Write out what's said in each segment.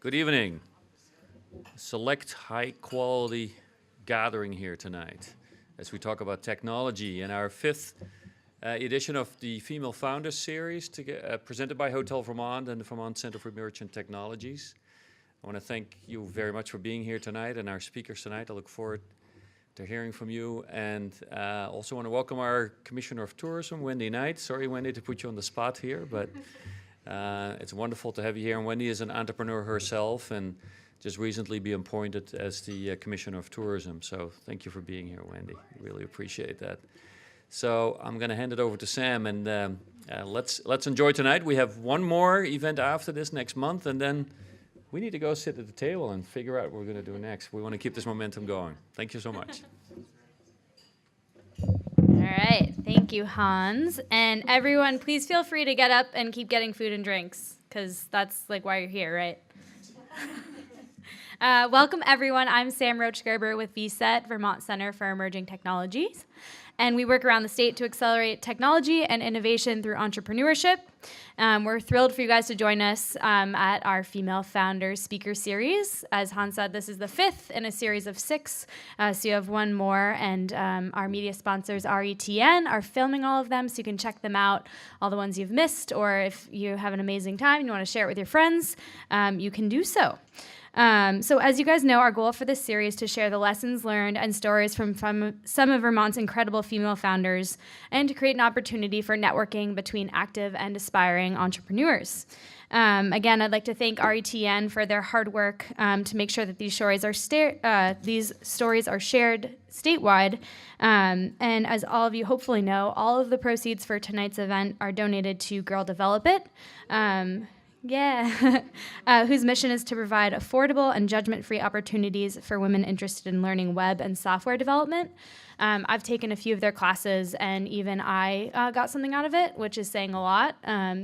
Good evening. Select high-quality gathering here tonight as we talk about technology in our fifth edition of the Female Founders Series presented by Hotel Vermont and the Vermont Center for Emergent Technologies. I want to thank you very much for being here tonight and our speakers tonight. I look forward to hearing from you, and also want to welcome our Commissioner of Tourism, Wendy Knight. Sorry, Wendy, to put you on the spot here, but it's wonderful to have you here. And Wendy is an entrepreneur herself and just recently be appointed as the Commissioner of Tourism. So thank you for being here, Wendy. Really appreciate that. So I'm going to hand it over to Sam, and let's enjoy tonight. We have one more event after this next month, and then we need to go sit at the table and figure out what we're going to do next. We want to keep this momentum going. Thank you so much. All right. Thank you, Hans. And everyone, please feel free to get up and keep getting food and drinks, because that's like why you're here, right? Welcome, everyone. I'm Sam Roach-Gerber with VCET, Vermont Center for Emerging Technologies. And we work around the state to accelerate technology and innovation through entrepreneurship. We're thrilled for you guys to join us at our Female Founders Speaker Series. As Hans said, this is the fifth in a series of 6, so you have one more. And our media sponsors, RETN, are filming all of them, so you can check them out, all the ones you've missed. Or if you have an amazing time and you want to share it with your friends, you can do so. So as you guys know, our goal for this series is to share the lessons learned and stories from some of Vermont's incredible female founders, and to create an opportunity for networking between active and aspiring entrepreneurs. Again, I'd like to thank RETN for their hard work to make sure that these stories are shared statewide. And as all of you hopefully know, all of the proceeds for tonight's event are donated to Girl Develop It. Whose mission is to provide affordable and judgment-free opportunities for women interested in learning web and software development. I've taken a few of their classes, and even I got something out of it, which is saying a lot.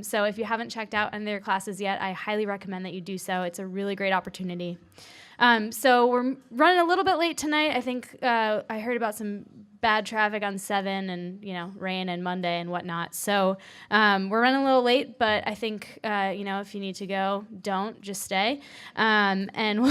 So if you haven't checked out any of their classes yet, I highly recommend that you do so. It's a really great opportunity. So we're running a little bit late tonight. I think I heard about some bad traffic on 7 and, rain and Monday and whatnot. So we're running a little late, but I think, if you need to go, don't, just stay. And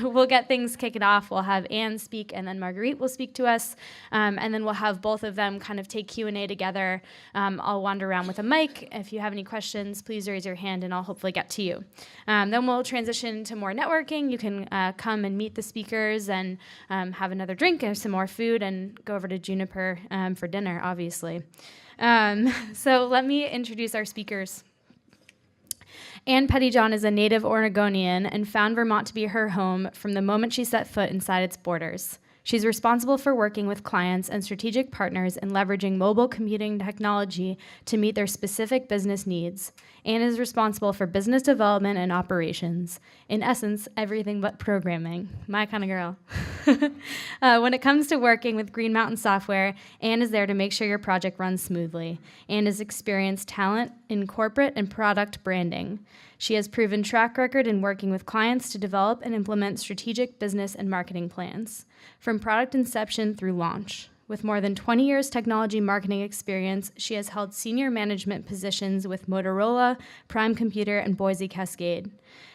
we'll get things kicked off. We'll have Anne speak, and then Marguerite will speak to us. And then we'll have both of them kind of take Q&A together. I'll wander around with a mic. If you have any questions, please raise your hand, and I'll hopefully get to you. Then we'll transition to more networking. You can come and meet the speakers and have another drink and some more food, and go over to Juniper for dinner, obviously. So let me introduce our speakers. Anne Pettyjohn is a native Oregonian and found Vermont to be her home from the moment she set foot inside its borders. She's responsible for working with clients and strategic partners in leveraging mobile computing technology to meet their specific business needs. Anne is responsible for business development and operations. In essence, everything but programming. My kind of girl. When it comes to working with Green Mountain Software, Anne is there to make sure your project runs smoothly. Anne has experienced talent in corporate and product branding. She has proven track record in working with clients to develop and implement strategic business and marketing plans, from product inception through launch. With more than 20 years technology marketing experience, she has held senior management positions with Motorola, Prime Computer, and Boise Cascade.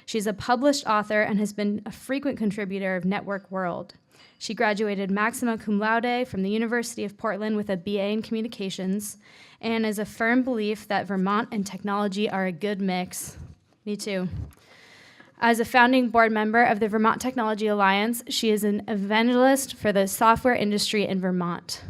She's a published author and has been a frequent contributor of Network World. She graduated magna cum laude from the University of Portland with a BA in communications, and is a firm belief that Vermont and technology are a good mix. Me too. As a founding board member of the Vermont Technology Alliance, she is an evangelist for the software industry in Vermont.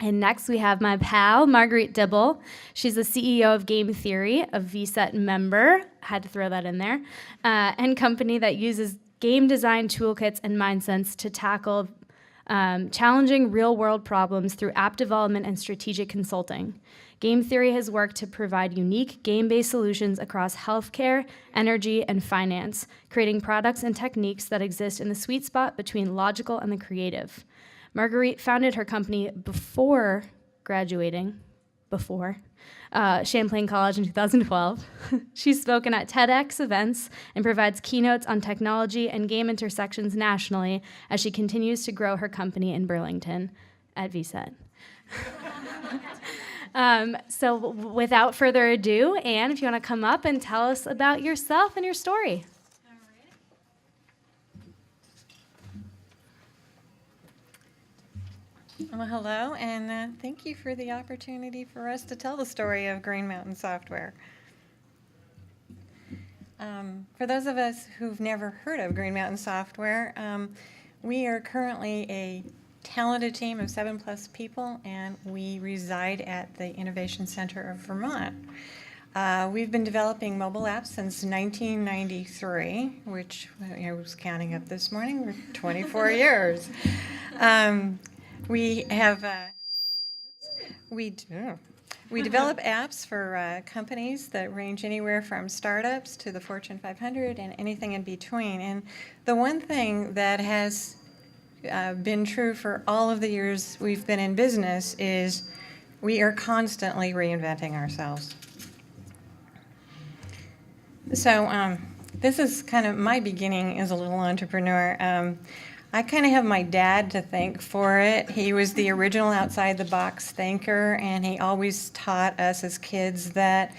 And next we have my pal, Marguerite Dibble. She's the CEO of Game Theory, a VCET member, had to throw that in there, and company that uses game design toolkits and mindsets to tackle challenging real-world problems through app development and strategic consulting. Game Theory has worked to provide unique game-based solutions across healthcare, energy, and finance, creating products and techniques that exist in the sweet spot between logical and the creative. Marguerite founded her company before graduating, Champlain College in 2012. She's spoken at TEDx events and provides keynotes on technology and game intersections nationally as she continues to grow her company in Burlington at VCET. So without further ado, Anne, if you want to come up and tell us about yourself and your story. Well, hello, and thank you for the opportunity for us to tell the story of Green Mountain Software. For those of us who've never heard of Green Mountain Software, we are currently a talented team of 7+ people, and we reside at the Innovation Center of Vermont. We've been developing mobile apps since 1993, which I was counting up this morning, we're 24 years. We have, we develop apps for companies that range anywhere from startups to the Fortune 500 and anything in between. And the one thing that has been true for all of the years we've been in business is we are constantly reinventing ourselves. So this is kind of my beginning as a little entrepreneur. I kind of have my dad to thank for it. He was the original outside-the-box thinker, and he always taught us as kids that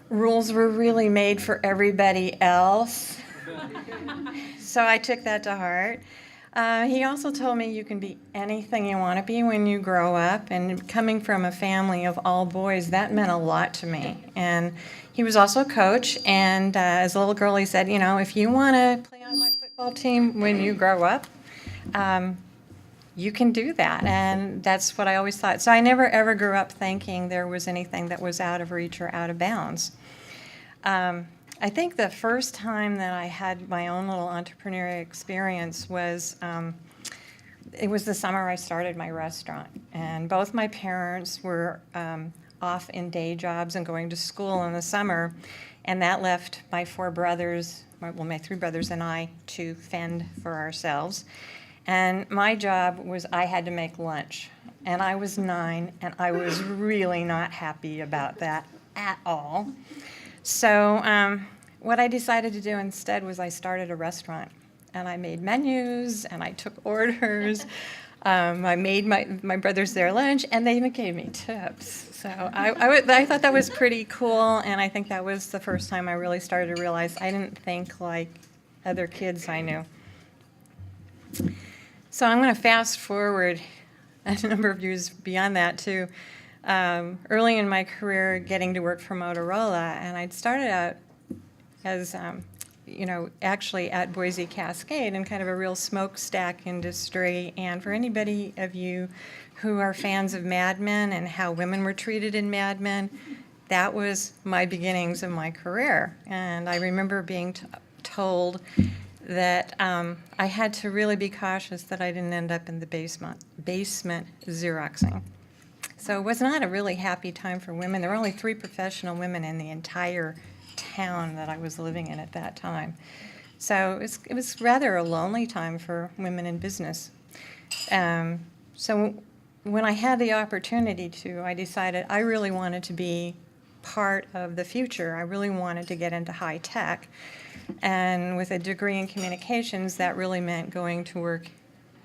rules were really made for everybody else. So I took that to heart. He also told me you can be anything you want to be when you grow up, and coming from a family of all boys, that meant a lot to me. And he was also a coach, and as a little girl, he said, you know, if you want to play on my football team when you grow up, you can do that. And that's what I always thought. So I never ever grew up thinking there was anything that was out of reach or out of bounds. I think the first time that I had my own little entrepreneurial experience was, it was the summer I started my restaurant. And both my parents were off in day jobs and going to school in the summer. And that left my 4 brothers, my 3 brothers and I, to fend for ourselves. And my job was I had to make lunch. And I was 9, and I was really not happy about that at all. So what I decided to do instead was I started a restaurant. And I made menus, and I took orders. I made my brothers their lunch, and they even gave me tips. So I thought that was pretty cool, and I think that was the first time I really started to realize I didn't think like other kids I knew. So I'm going to fast forward a number of years beyond that to early in my career getting to work for Motorola, and I'd started out as actually at Boise Cascade in kind of a real smokestack industry. And for anybody of you who are fans of Mad Men and how women were treated in Mad Men, that was my beginnings of my career. And I remember being told that I had to really be cautious that I didn't end up in the basement Xeroxing. So it was not a really happy time for women. There were only 3 professional women in the entire town that I was living in at that time. So it was rather a lonely time for women in business. So when I had the opportunity to, I decided I really wanted to be part of the future. I really wanted to get into high tech. And with a degree in communications, that really meant going to work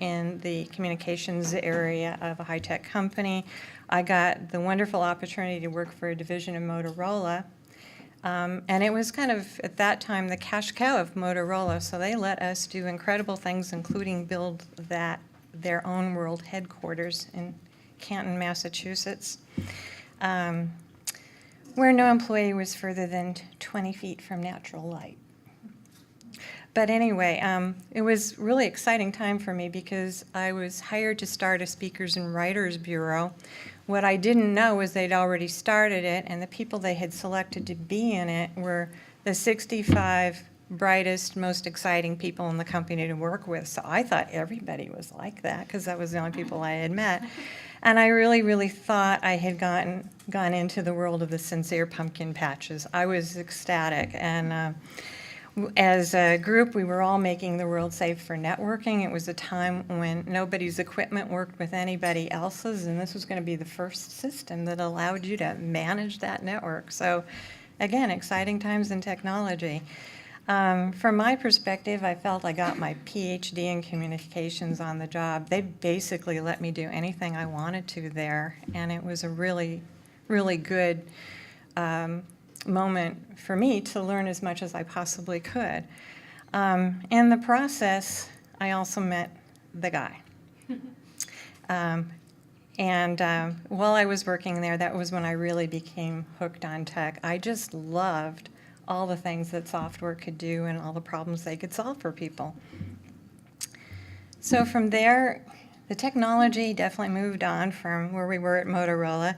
in the communications area of a high-tech company. I got the wonderful opportunity to work for a division of Motorola. And it was kind of, at that time, the cash cow of Motorola, so they let us do incredible things, including build their own world headquarters in Canton, Massachusetts, where no employee was further than 20 feet from natural light. But anyway, it was a really exciting time for me because I was hired to start a speakers and writers bureau. What I didn't know was they'd already started it, and the people they had selected to be in it were the 65 brightest, most exciting people in the company to work with. So I thought everybody was like that because that was the only people I had met. And I really, really thought I had gone into the world of the sincere pumpkin patches. I was ecstatic. And as a group, we were all making the world safe for networking. It was a time when nobody's equipment worked with anybody else's, and this was going to be the first system that allowed you to manage that network. So, again, exciting times in technology. From my perspective, I felt I got my PhD in communications on the job. They basically let me do anything I wanted to there, and it was a really, really good moment for me to learn as much as I possibly could. In the process, I also met the guy. And while I was working there, that was when I really became hooked on tech. I just loved all the things that software could do and all the problems they could solve for people. So from there, the technology definitely moved on from where we were at Motorola,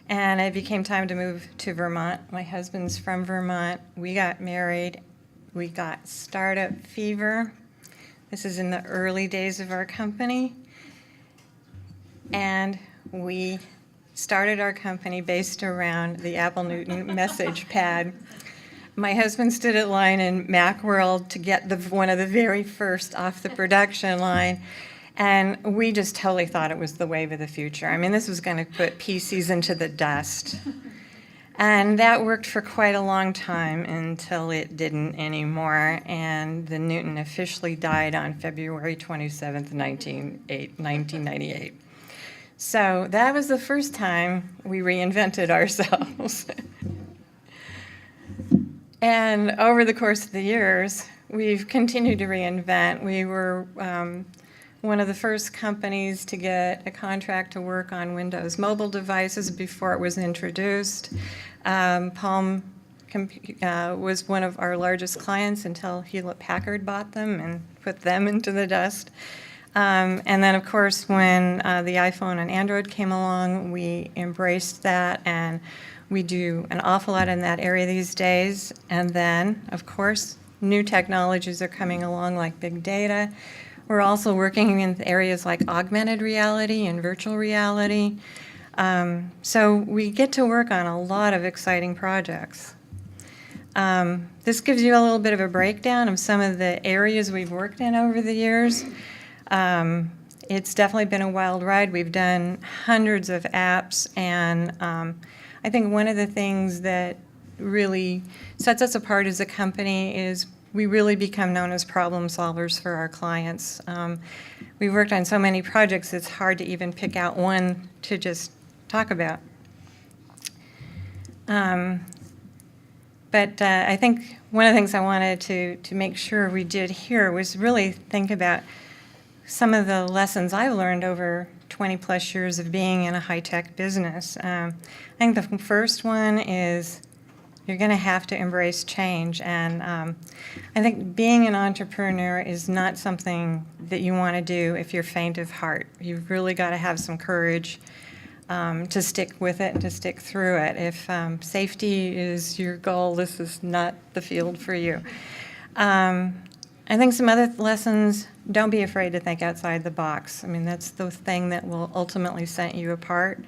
and it became time to move to Vermont. My husband's from Vermont. We got married. We got startup fever. This is in the early days of our company. And we started our company based around the Apple Newton message pad. My husband stood at line in Macworld to get one of the very first off the production line, and we just totally thought it was the wave of the future. I mean, this was going to put PCs into the dust. And that worked for quite a long time until it didn't anymore, and the Newton officially died on February 27th, 1998. So that was the first time we reinvented ourselves. And over the course of the years, we've continued to reinvent. We were one of the first companies to get a contract to work on Windows mobile devices before it was introduced. Palm was one of our largest clients until Hewlett-Packard bought them and put them into the dust. And then, of course, when the iPhone and Android came along, we embraced that, and we do an awful lot in that area these days. And then, of course, new technologies are coming along like big data. We're also working in areas like augmented reality and virtual reality. So we get to work on a lot of exciting projects. This gives you a little bit of a breakdown of some of the areas we've worked in over the years. It's definitely been a wild ride. We've done hundreds of apps, and I think one of the things that really sets us apart as a company is we really become known as problem solvers for our clients. We've worked on so many projects, it's hard to even pick out one to just talk about. But I think one of the things I wanted to make sure we did here was really think about some of the lessons I've learned over 20 plus years of being in a high-tech business. I think the first one is you're going to have to embrace change. And I think being an entrepreneur is not something that you want to do if you're faint of heart. You've really got to have some courage to stick with it and to stick through it. If safety is your goal, this is not the field for you. I think some other lessons, don't be afraid to think outside the box. I mean, that's the thing that will ultimately set you apart.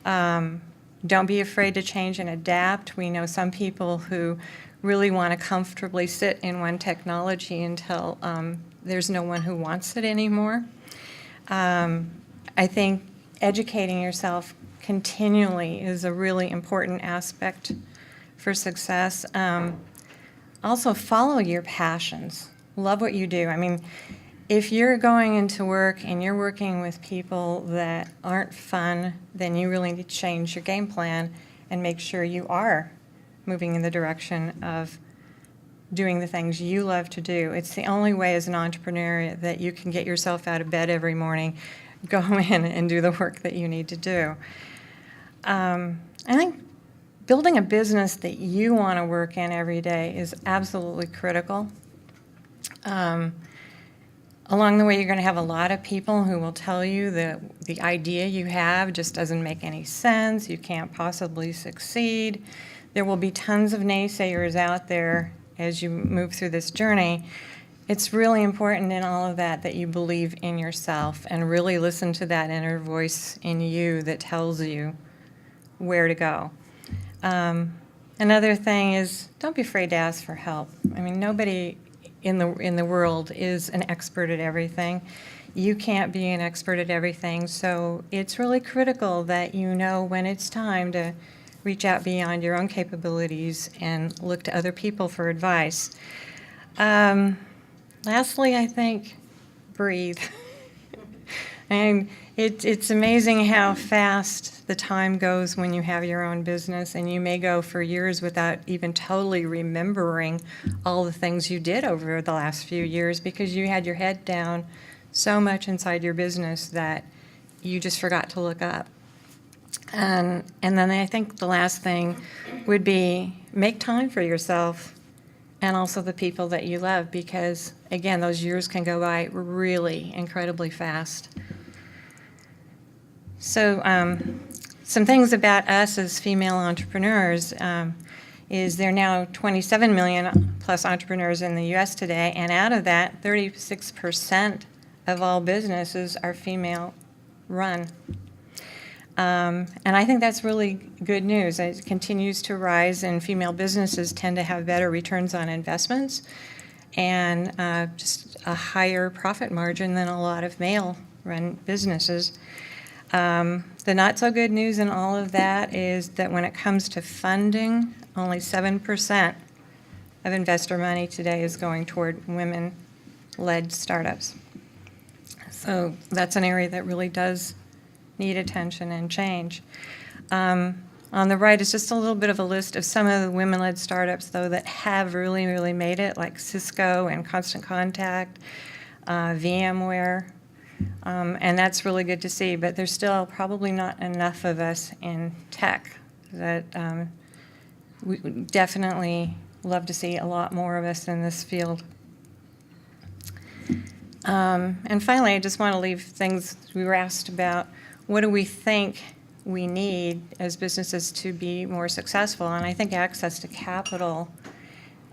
Don't be afraid to change and adapt. We know some people who really want to comfortably sit in one technology until there's no one who wants it anymore. I think educating yourself continually is a really important aspect for success. Also, follow your passions. Love what you do. I mean, if you're going into work and you're working with people that aren't fun, then you really need to change your game plan and make sure you are moving in the direction of doing the things you love to do. It's the only way as an entrepreneur that you can get yourself out of bed every morning, go in and do the work that you need to do. I think building a business that you want to work in every day is absolutely critical. Along the way, you're going to have a lot of people who will tell you that the idea you have just doesn't make any sense, you can't possibly succeed. There will be tons of naysayers out there as you move through this journey. It's really important in all of that that you believe in yourself and really listen to that inner voice in you that tells you where to go. Another thing is, don't be afraid to ask for help. I mean, nobody in the world is an expert at everything. You can't be an expert at everything, so it's really critical that you know when it's time to reach out beyond your own capabilities and look to other people for advice. Lastly, I think, breathe. And it's amazing how fast the time goes when you have your own business, and you may go for years without even totally remembering all the things you did over the last few years because you had your head down so much inside your business that you just forgot to look up. And then I think the last thing would be make time for yourself and also the people that you love, because, again, those years can go by really incredibly fast. So some things about us as female entrepreneurs is there are now 27 million plus entrepreneurs in the U.S. today, and out of that, 36% of all businesses are female run. And I think that's really good news. It continues to rise, and female businesses tend to have better returns on investments and just a higher profit margin than a lot of male-run businesses. The not-so-good news in all of that is that when it comes to funding, only 7% of investor money today is going toward women-led startups. So that's an area that really does need attention and change. On the right is just a little bit of a list of some of the women-led startups, though, that have really, really made it, like Cisco and Constant Contact, VMware, and that's really good to see. But there's still probably not enough of us in tech. That we would definitely love to see a lot more of us in this field. And finally, I just want to leave things we were asked about. What do we think we need as businesses to be more successful? And I think access to capital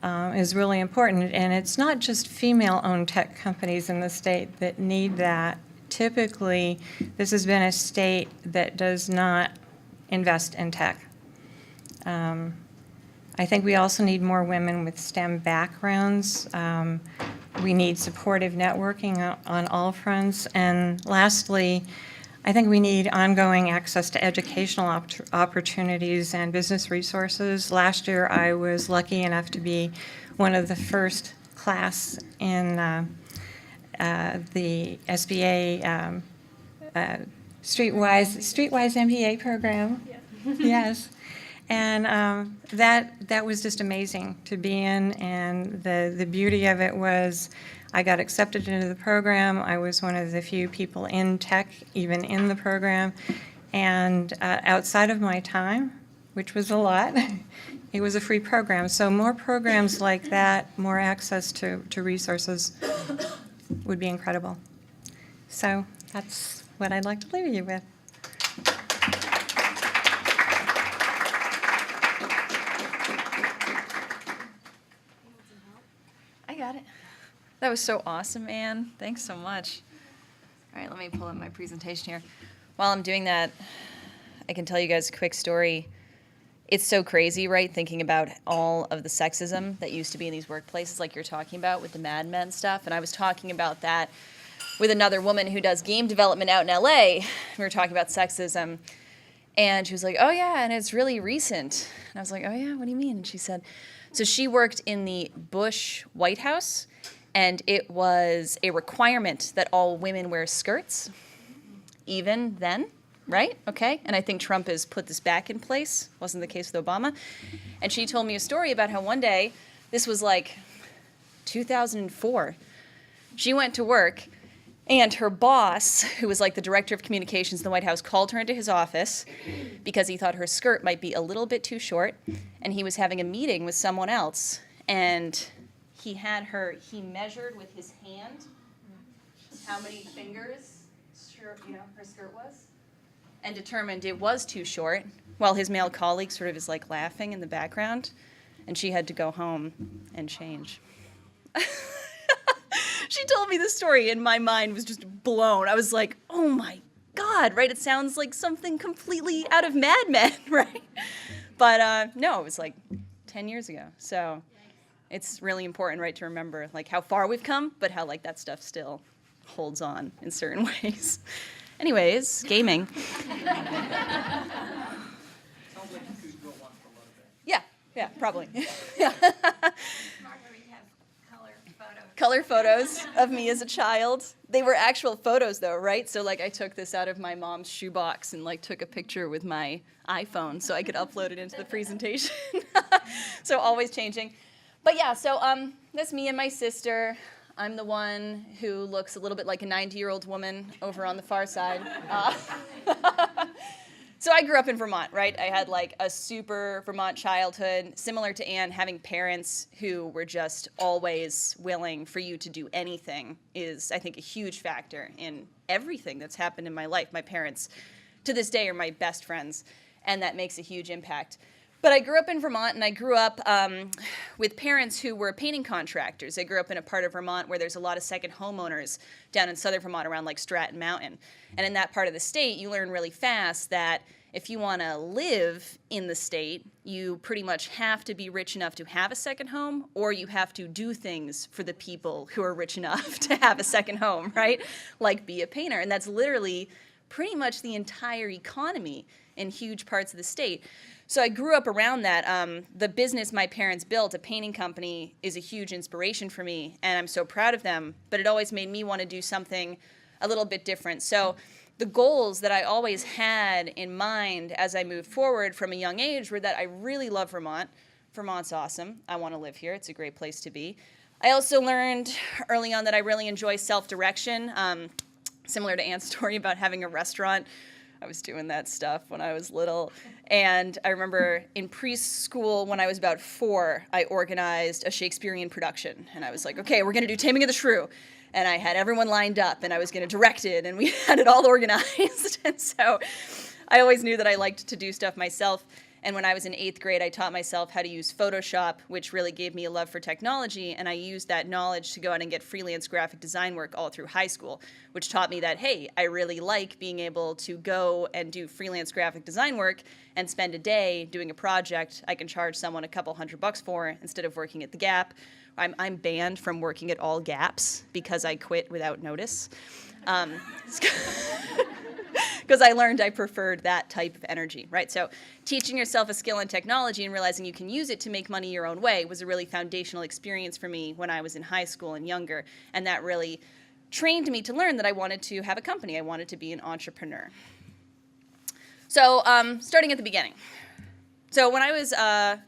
is really important. And it's not just female-owned tech companies in the state that need that. Typically, this has been a state that does not invest in tech. I think we also need more women with STEM backgrounds. We need supportive networking on all fronts. And lastly, I think we need ongoing access to educational opportunities and business resources. Last year, I was lucky enough to be one of the first class in the SBA Streetwise MBA program. Yeah. Yes. And that was just amazing to be in, and the beauty of it was I got accepted into the program. I was one of the few people in tech, even in the program. And outside of my time, which was a lot, it was a free program. So more programs like that, more access to resources would be incredible. So that's what I'd like to leave you with. I got it. That was so awesome, Anne. Thanks so much. All right, let me pull up my presentation here. While I'm doing that, I can tell you guys a quick story. It's so crazy, right, thinking about all of the sexism that used to be in these workplaces like you're talking about with the Mad Men stuff. And I was talking about that with another woman who does game development out in LA. We were talking about sexism. And she was like, oh, yeah, and it's really recent. And I was like, oh, yeah, what do you mean? And she said, so she worked in the Bush White House, and it was a requirement that all women wear skirts, even then, right? Okay, and I think Trump has put this back in place. Wasn't the case with Obama. And she told me a story about how one day, this was like 2004, she went to work, and her boss, who was like the director of communications in the White House, called her into his office because he thought her skirt might be a little bit too short, and he was having a meeting with someone else, and he measured with his hand how many fingers her skirt was, and determined it was too short, while his male colleague sort of is like laughing in the background, and she had to go home and change. She told me this story, and my mind was just blown. I was like, oh my God, right? It sounds like something completely out of Mad Men, right? But no, it was like 10 years ago. So it's really important, right, to remember like how far we've come, but how like that stuff still holds on in certain ways. Anyways, gaming. Yeah, probably. Yeah. Color photos of me as a child. They were actual photos though, right? So like I took this out of my mom's shoebox and like took a picture with my iPhone so I could upload it into the presentation. So always changing. But yeah, so that's me and my sister. I'm the one who looks a little bit like a 90-year-old woman over on the far side. So I grew up in Vermont, right? I had like a super Vermont childhood, similar to Anne. Having parents who were just always willing for you to do anything is, I think, a huge factor in everything that's happened in my life. My parents, to this day, are my best friends, and that makes a huge impact. But I grew up in Vermont, and I grew up with parents who were painting contractors. I grew up in a part of Vermont where there's a lot of second homeowners down in southern Vermont around like Stratton Mountain. And in that part of the state, you learn really fast that if you want to live in the state, you pretty much have to be rich enough to have a second home, or you have to do things for the people who are rich enough to have a second home, right? Like be a painter. And that's literally pretty much the entire economy in huge parts of the state. So I grew up around that. The business my parents built, a painting company, is a huge inspiration for me, and I'm so proud of them, but it always made me want to do something a little bit different. So the goals that I always had in mind as I moved forward from a young age were that I really love Vermont. Vermont's awesome. I want to live here. It's a great place to be. I also learned early on that I really enjoy self-direction, similar to Anne's story about having a restaurant. I was doing that stuff when I was little. And I remember in preschool, when I was about 4, I organized a Shakespearean production. And I was like, okay, we're going to do Taming of the Shrew. And I had everyone lined up, and I was going to direct it, and we had it all organized. And so I always knew that I liked to do stuff myself. And when I was in 8th grade, I taught myself how to use Photoshop, which really gave me a love for technology, and I used that knowledge to go out and get freelance graphic design work all through high school, which taught me that, hey, I really like being able to go and do freelance graphic design work and spend a day doing a project I can charge someone a couple $100 for instead of working at the Gap. I'm banned from working at all Gaps because I quit without notice. Because I learned I preferred that type of energy, right? So teaching yourself a skill in technology and realizing you can use it to make money your own way was a really foundational experience for me when I was in high school and younger. And that really trained me to learn that I wanted to have a company. I wanted to be an entrepreneur. So starting at the beginning. So when I was, an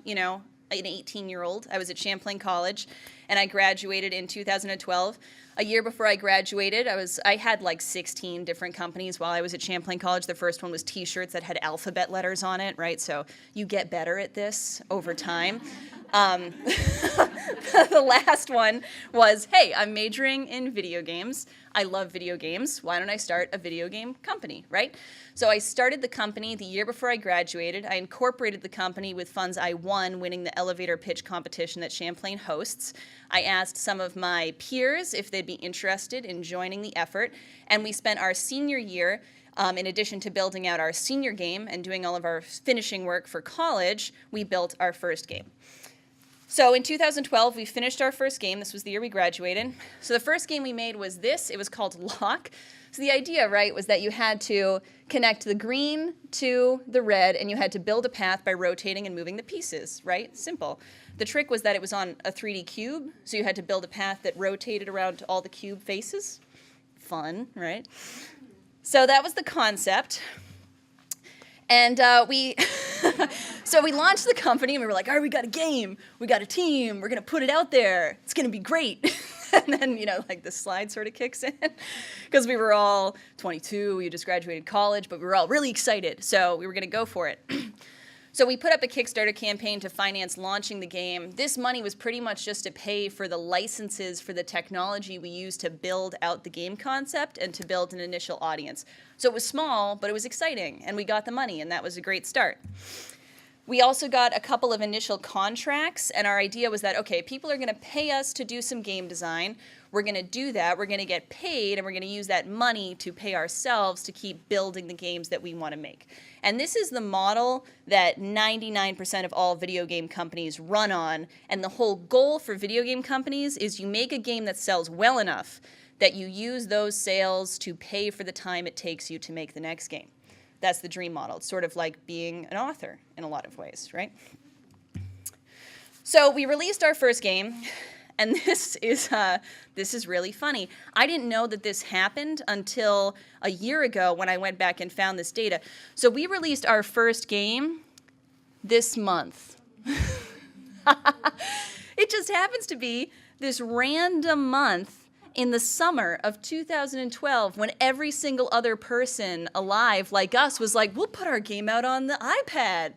18-year-old, I was at Champlain College, and I graduated in 2012. A year before I graduated, I had like 16 different companies while I was at Champlain College. The first one was T-shirts that had alphabet letters on it, right? So you get better at this over time. The last one was, hey, I'm majoring in video games. I love video games. Why don't I start a video game company, right? So I started the company the year before I graduated. I incorporated the company with funds I won winning the elevator pitch competition that Champlain hosts. I asked some of my peers if they'd be interested in joining the effort, and we spent our senior year, in addition to building out our senior game and doing all of our finishing work for college, we built our first game. So in 2012, we finished our first game. This was the year we graduated. So the first game we made was this. It was called Lock. So the idea, right, was that you had to connect the green to the red, and you had to build a path by rotating and moving the pieces, right? Simple. The trick was that it was on a 3D cube, so you had to build a path that rotated around all the cube faces. Fun, right? So that was the concept. And so we launched the company, and we were like, all right, we got a game, we got a team, we're going to put it out there, it's going to be great. And then, the slide sort of kicks in, because we were all 22, we just graduated college, but we were all really excited, so we were going to go for it. So we put up a Kickstarter campaign to finance launching the game. This money was pretty much just to pay for the licenses for the technology we used to build out the game concept and to build an initial audience. So it was small, but it was exciting, and we got the money, and that was a great start. We also got a couple of initial contracts, and our idea was that, okay, people are going to pay us to do some game design. We're going to do that. We're going to get paid, and we're going to use that money to pay ourselves to keep building the games that we want to make. And this is the model that 99% of all video game companies run on, and the whole goal for video game companies is you make a game that sells well enough that you use those sales to pay for the time it takes you to make the next game. That's the dream model. It's sort of like being an author in a lot of ways, right? So we released our first game, and this is really funny. I didn't know that this happened until a year ago when I went back and found this data. So we released our first game this month. It just happens to be this random month in the summer of 2012 when every single other person alive like us was like, we'll put our game out on the iPad.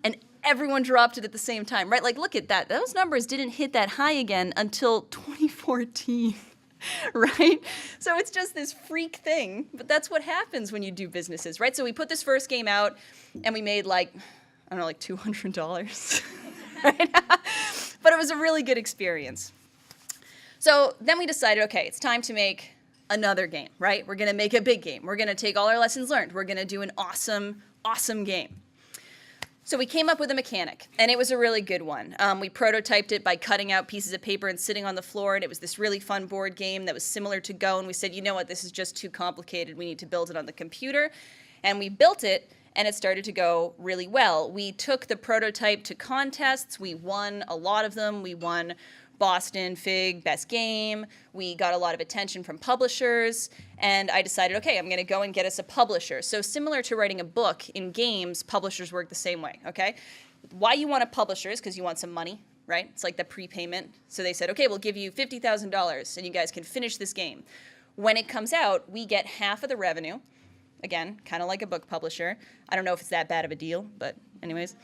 And everyone dropped it at the same time, right? Like, look at that. Those numbers didn't hit that high again until 2014, right? So it's just this freak thing. But that's what happens when you do businesses, right? So we put this first game out, and we made like, I don't know, like $200, right? But it was a really good experience. So then we decided, okay, it's time to make another game, right? We're going to make a big game. We're going to take all our lessons learned. We're going to do an awesome, awesome game. So we came up with a mechanic, and it was a really good one. We prototyped it by cutting out pieces of paper and sitting on the floor, and it was this really fun board game that was similar to Go, and we said, you know what, this is just too complicated. We need to build it on the computer. And we built it, and it started to go really well. We took the prototype to contests. We won a lot of them. We won Boston Fig Best Game. We got a lot of attention from publishers, and I decided, okay, I'm going to go and get us a publisher. So similar to writing a book, in games, publishers work the same way, okay? Why you want a publisher is because you want some money, right? It's like the prepayment. So they said, okay, we'll give you $50,000, and you guys can finish this game. When it comes out, we get half of the revenue. Again, kind of like a book publisher. I don't know if it's that bad of a deal, but anyways.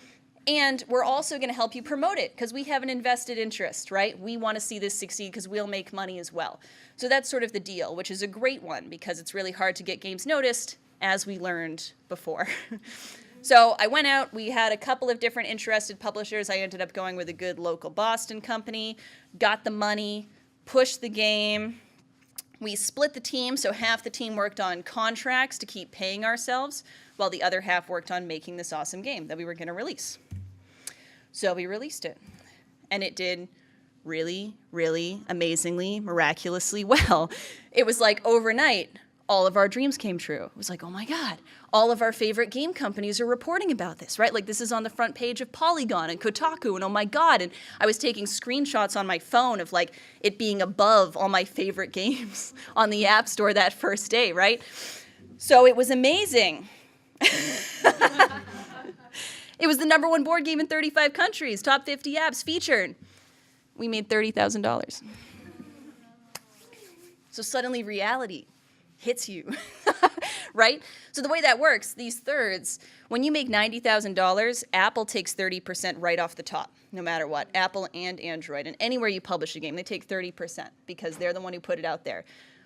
And we're also going to help you promote it because we have an invested interest, right? We want to see this succeed because we'll make money as well. So that's sort of the deal, which is a great one because it's really hard to get games noticed, as we learned before. So I went out. We had a couple of different interested publishers. I ended up going with a good local Boston company, got the money, pushed the game. We split the team, so half the team worked on contracts to keep paying ourselves, while the other half worked on making this awesome game that we were going to release. So we released it, and it did really, really amazingly, miraculously well. It was like overnight, all of our dreams came true. It was like, oh my God, all of our favorite game companies are reporting about this, right? Like this is on the front page of Polygon and Kotaku, and oh my God. And I was taking screenshots on my phone of like it being above all my favorite games on the App Store that first day, right? So it was amazing. It was the #1 board game in 35 countries, top 50 apps featured. We made $30,000. So suddenly reality hits you, right? So the way that works, these thirds, when you make $90,000, Apple takes 30% right off the top, no matter what. Apple and Android, and anywhere you publish a game, they take 30% because they're the one who put it out there.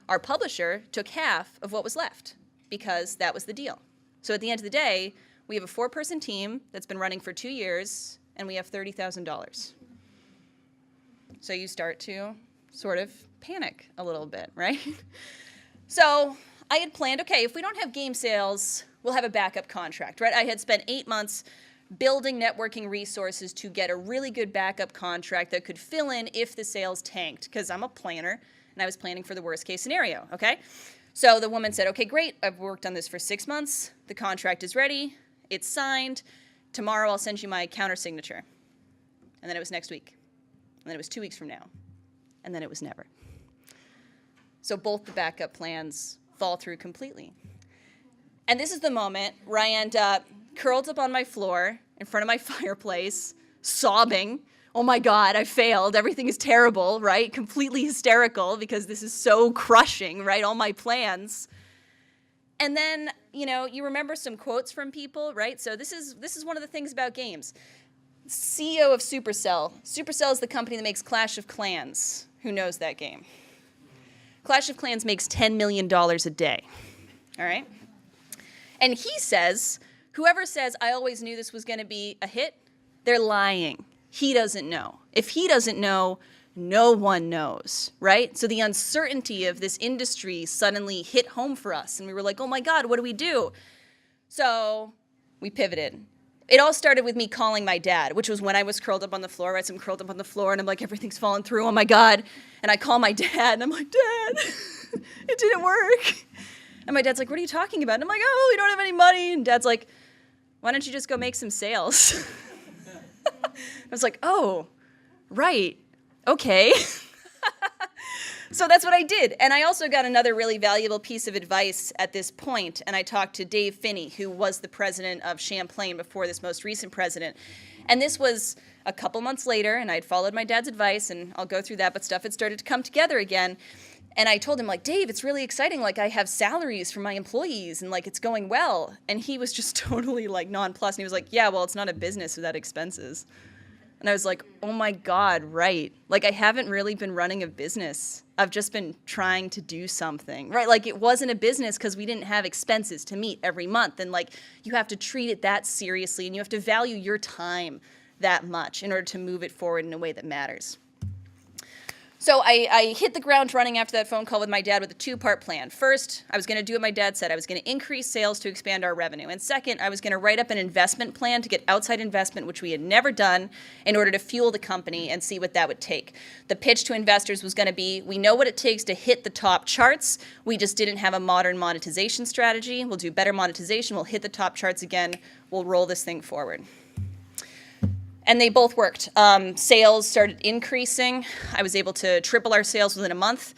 Our publisher took half of what was left because that was the deal. So at the end of the day, we have a 4-person team that's been running for 2 years, and we have $30,000. So you start to sort of panic a little bit, right? So I had planned, okay, if we don't have game sales, we'll have a backup contract, right? I had spent 8 months building networking resources to get a really good backup contract that could fill in if the sales tanked, because I'm a planner, and I was planning for the worst case scenario, okay? So the woman said, okay, great, I've worked on this for 6 months. The contract is ready. It's signed. Tomorrow I'll send you my countersignature. And then it was next week. And then it was 2 weeks from now. And then it was never. So both the backup plans fall through completely. And this is the moment where I end up curled up on my floor in front of my fireplace, sobbing. Oh my God, I failed. Everything is terrible, right? Completely hysterical because this is so crushing, right? All my plans. And then, you remember some quotes from people, right? So this is one of the things about games. CEO of Supercell. Supercell is the company that makes Clash of Clans. Who knows that game? Clash of Clans makes $10 million a day, all right? And he says, whoever says, I always knew this was going to be a hit, they're lying. He doesn't know. If he doesn't know, no one knows, right? So the uncertainty of this industry suddenly hit home for us, and we were like, oh my God, what do we do? So we pivoted. It all started with me calling my dad, which was when I was curled up on the floor, right? So I'm curled up on the floor, and I'm like, everything's falling through, oh my God. And I call my dad, and I'm like, Dad, it didn't work. And my dad's like, what are you talking about? And I'm like, oh, we don't have any money. And Dad's like, why don't you just go make some sales? I was like, oh, right, okay. So that's what I did. And I also got another really valuable piece of advice at this point, and I talked to Dave Finney, who was the president of Champlain before this most recent president. And this was a couple months later, and I'd followed my dad's advice, and I'll go through that, but stuff had started to come together again. And I told him, like, Dave, it's really exciting. Like, I have salaries for my employees, and, like, it's going well. And he was just totally, like, nonplussed. And he was like, yeah, well, it's not a business without expenses. And I was like, oh, my God, right. Like, I haven't really been running a business. I've just been trying to do something, right? Like, it wasn't a business because we didn't have expenses to meet every month. And, like, you have to treat it that seriously, and you have to value your time that much in order to move it forward in a way that matters. So I hit the ground running after that phone call with my dad with a two-part plan. First, I was going to do what my dad said. I was going to increase sales to expand our revenue. And second, I was going to write up an investment plan to get outside investment, which we had never done, in order to fuel the company and see what that would take. The pitch to investors was going to be, we know what it takes to hit the top charts. We just didn't have a modern monetization strategy. We'll do better monetization. We'll hit the top charts again. We'll roll this thing forward. And they both worked. Sales started increasing. I was able to triple our sales within a month.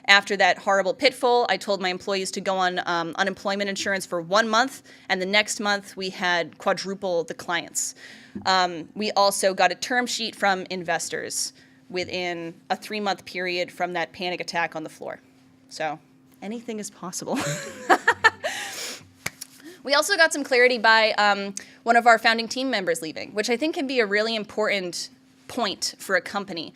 After that horrible pitfall, I told my employees to go on unemployment insurance for 1 month, and the next month we had quadruple the clients. We also got a term sheet from investors within a 3-month period from that panic attack on the floor. So anything is possible. We also got some clarity by one of our founding team members leaving, which I think can be a really important point for a company.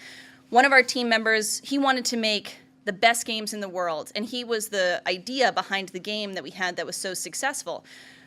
One of our team members, he wanted to make the best games in the world, and he was the idea behind the game that we had that was so successful.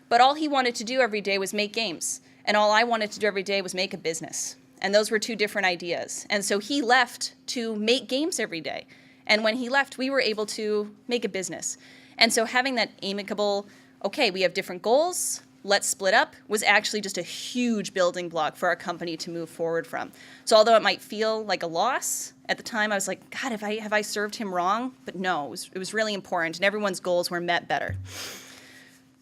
But all he wanted to do every day was make games, and all I wanted to do every day was make a business. And those were two different ideas. And so he left to make games every day. And when he left, we were able to make a business. And so having that amicable, okay, we have different goals, let's split up, was actually just a huge building block for our company to move forward from. So although it might feel like a loss, at the time I was like, God, have I served him wrong? But no, it was really important, and everyone's goals were met better.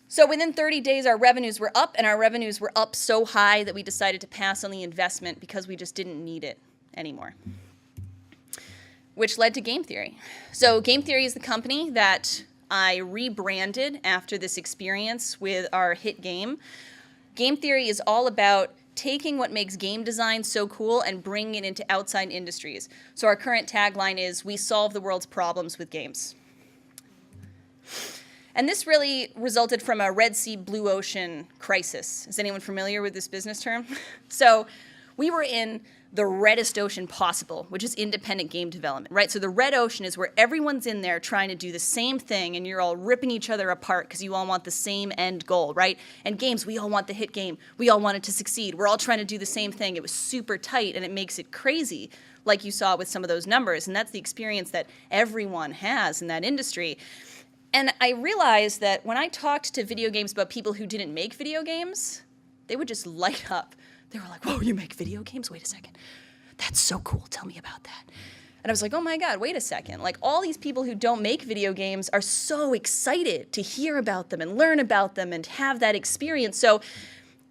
So within 30 days, our revenues were up, and our revenues were up so high that we decided to pass on the investment because we just didn't need it anymore, which led to Game Theory. So Game Theory is the company that I rebranded after this experience with our hit game. Game Theory is all about taking what makes game design so cool and bringing it into outside industries. So our current tagline is, we solve the world's problems with games. And this really resulted from a Red Sea, Blue Ocean crisis. Is anyone familiar with this business term? So we were in the reddest ocean possible, which is independent game development, right? So the red ocean is where everyone's in there trying to do the same thing, and you're all ripping each other apart because you all want the same end goal, right? And games, we all want the hit game. We all want it to succeed. We're all trying to do the same thing. It was super tight, and it makes it crazy, like you saw with some of those numbers. And that's the experience that everyone has in that industry. And I realized that when I talked to video games about people who didn't make video games, they would just light up. They were like, whoa, you make video games? Wait a second. That's so cool. Tell me about that. And I was like, oh my God, wait a second. Like, all these people who don't make video games are so excited to hear about them and learn about them and have that experience. So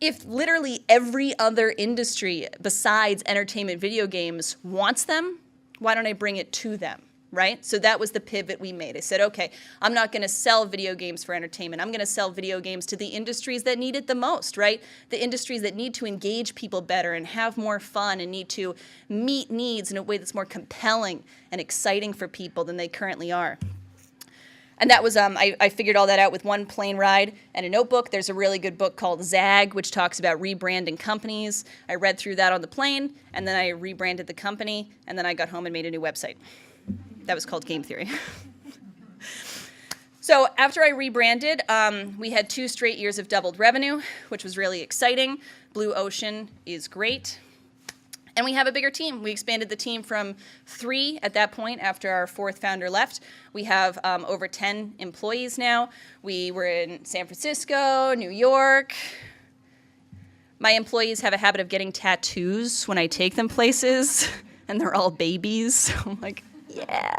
if literally every other industry besides entertainment video games wants them, why don't I bring it to them? Right? So that was the pivot we made. I said, okay, I'm not going to sell video games for entertainment. I'm going to sell video games to the industries that need it the most, right? The industries that need to engage people better and have more fun and need to meet needs in a way that's more compelling and exciting for people than they currently are. And that was, I figured all that out with one plane ride and a notebook. There's a really good book called Zag, which talks about rebranding companies. I read through that on the plane, and then I rebranded the company, and then I got home and made a new website. That was called Game Theory. So after I rebranded, we had 2 straight years of doubled revenue, which was really exciting. Blue Ocean is great. And we have a bigger team. We expanded the team from 3 at that point after our 4th founder left. We have over 10 employees now. We were in San Francisco, New York. My employees have a habit of getting tattoos when I take them places, and they're all babies. So I'm like, yeah.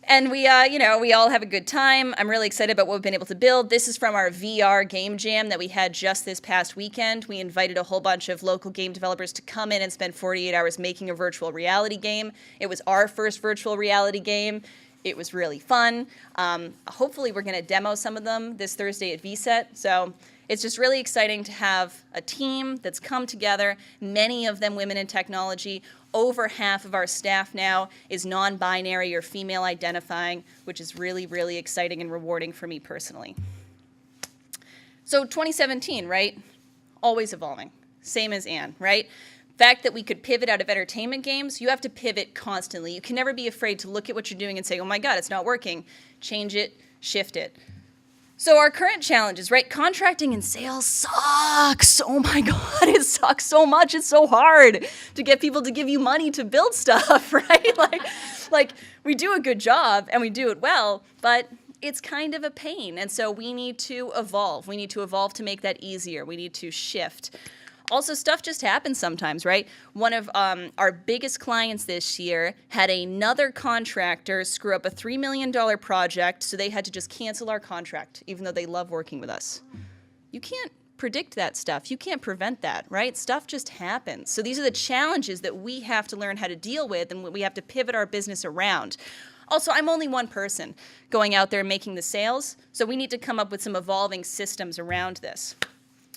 And we all have a good time. I'm really excited about what we've been able to build. This is from our VR game jam that we had just this past weekend. We invited a whole bunch of local game developers to come in and spend 48 hours making a virtual reality game. It was our first virtual reality game. It was really fun. Hopefully we're going to demo some of them this Thursday at VSET. So It's just really exciting to have a team that's come together, many of them women in technology. Over half of our staff now is non-binary or female identifying, which is really, really exciting and rewarding for me personally. So 2017, right? Always evolving. Same as Anne, right? Fact that we could pivot out of entertainment games, you have to pivot constantly. You can never be afraid to look at what you're doing and say, oh my God, it's not working. Change it, shift it. So our current challenges, right? Contracting and sales sucks. Oh my God, it sucks so much. It's so hard to get people to give you money to build stuff, right? Like we do a good job and we do it well, but it's kind of a pain. And so we need to evolve. We need to evolve to make that easier. We need to shift. Also, stuff just happens sometimes, right? One of our biggest clients this year had another contractor screw up a $3 million project, so they had to just cancel our contract, even though they love working with us. You can't predict that stuff. You can't prevent that, right? Stuff just happens. So these are the challenges that we have to learn how to deal with, and we have to pivot our business around. Also, I'm only one person going out there making the sales, so we need to come up with some evolving systems around this.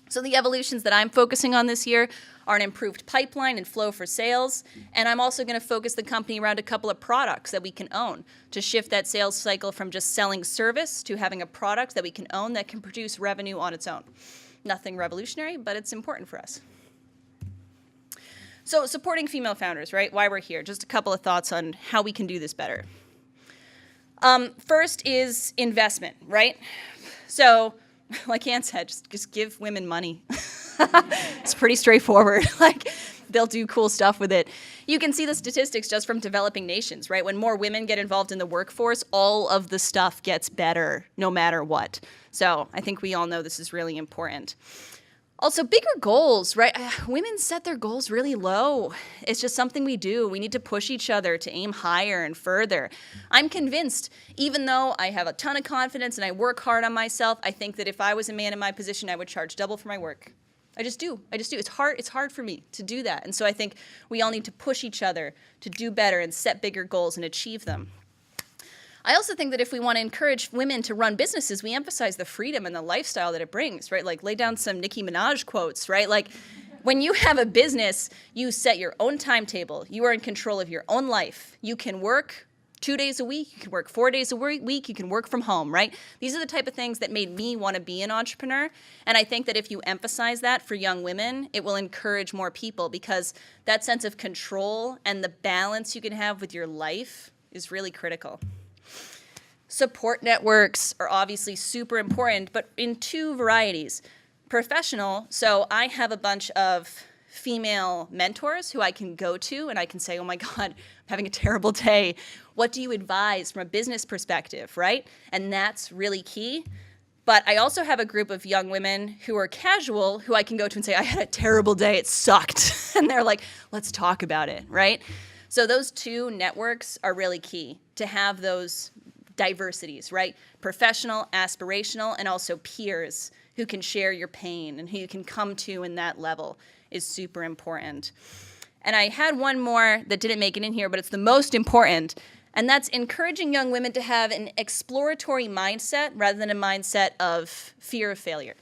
So the evolutions that I'm focusing on this year are an improved pipeline and flow for sales, and I'm also going to focus the company around a couple of products that we can own to shift that sales cycle from just selling service to having a product that we can own that can produce revenue on its own. Nothing revolutionary, but it's important for us. So supporting female founders, right? Why we're here. Just a couple of thoughts on how we can do this better. First is investment, right? So like Ann said, just give women money. It's pretty straightforward. Like, they'll do cool stuff with it. You can see the statistics just from developing nations, right? When more women get involved in the workforce, all of the stuff gets better no matter what. So I think we all know this is really important. Also, bigger goals, right? Women set their goals really low. It's just something we do. We need to push each other to aim higher and further. I'm convinced, even though I have a ton of confidence and I work hard on myself, I think that if I was a man in my position, I would charge double for my work. I just do. It's hard for me to do that. And so I think we all need to push each other to do better and set bigger goals and achieve them. I also think that if we want to encourage women to run businesses, we emphasize the freedom and the lifestyle that it brings, right? Like, lay down some Nicki Minaj quotes, right? Like, when you have a business, you set your own timetable. You are in control of your own life. You can work 2 days a week. You can work 4 days a week. You can work from home, right? These are the type of things that made me want to be an entrepreneur. And I think that if you emphasize that for young women, it will encourage more people, because that sense of control and the balance you can have with your life is really critical. Support networks are obviously super important, but in two varieties. Professional, so I have a bunch of female mentors who I can go to and I can say, oh my God, I'm having a terrible day. What do you advise from a business perspective, right? And that's really key. But I also have a group of young women who are casual who I can go to and say, I had a terrible day, it sucked. And they're like, let's talk about it, right? So those two networks are really key, to have those diversities, right? Professional, aspirational, and also peers who can share your pain and who you can come to in that level is super important. And I had one more that didn't make it in here, but it's the most important, and that's encouraging young women to have an exploratory mindset rather than a mindset of fear of failure.